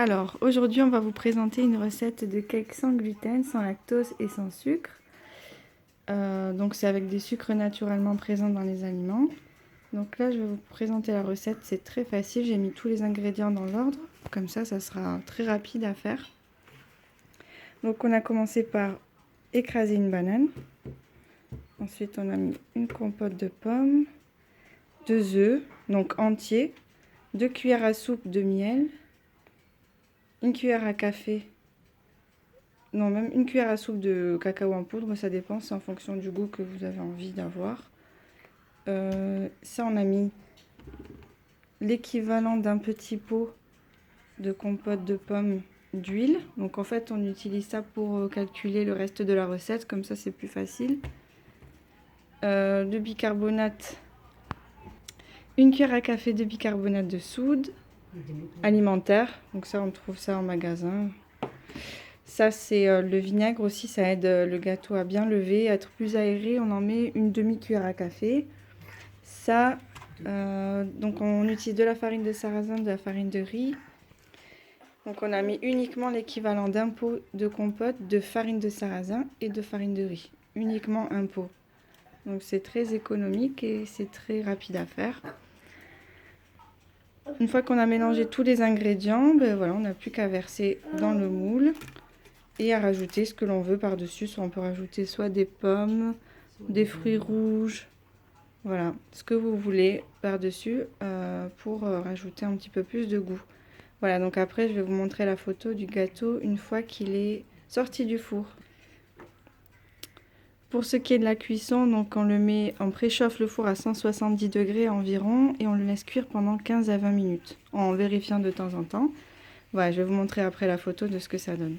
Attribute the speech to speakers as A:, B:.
A: Alors, aujourd'hui, on va vous présenter une recette de cake sans gluten, sans lactose et sans sucre. Donc, c'est avec des sucres naturellement présents dans les aliments. Donc là, je vais vous présenter la recette. C'est très facile. J'ai mis tous les ingrédients dans l'ordre. Comme ça sera très rapide à faire. Donc, on a commencé par écraser une banane. Ensuite, on a mis une compote de pommes, 2 œufs, donc entiers, 2 cuillères à soupe de miel, une cuillère à café, non, même une cuillère à soupe de cacao en poudre, ça dépend, c'est en fonction du goût que vous avez envie d'avoir. Ça, on a mis l'équivalent d'un petit pot de compote de pommes d'huile. Donc en fait, on utilise ça pour calculer le reste de la recette, comme ça c'est plus facile. De bicarbonate, une cuillère à café de bicarbonate de soude alimentaire. Donc ça, on trouve ça en magasin. Ça, c'est le vinaigre aussi, ça aide le gâteau à bien lever, à être plus aéré. On en met une demi-cuillère à café. Ça, donc on utilise de la farine de sarrasin, de la farine de riz. Donc on a mis uniquement l'équivalent d'un pot de compote de farine de sarrasin et de farine de riz. Uniquement un pot. Donc c'est très économique et c'est très rapide à faire. Une fois qu'on a mélangé tous les ingrédients, ben voilà, on n'a plus qu'à verser dans le moule et à rajouter ce que l'on veut par-dessus. Soit on peut rajouter soit des pommes, des fruits rouges, voilà, ce que vous voulez par-dessus pour rajouter un petit peu plus de goût. Voilà, donc après je vais vous montrer la photo du gâteau une fois qu'il est sorti du four. Pour ce qui est de la cuisson, donc on préchauffe le four à 170 degrés environ et on le laisse cuire pendant 15 à 20 minutes en vérifiant de temps en temps. Voilà, je vais vous montrer après la photo de ce que ça donne.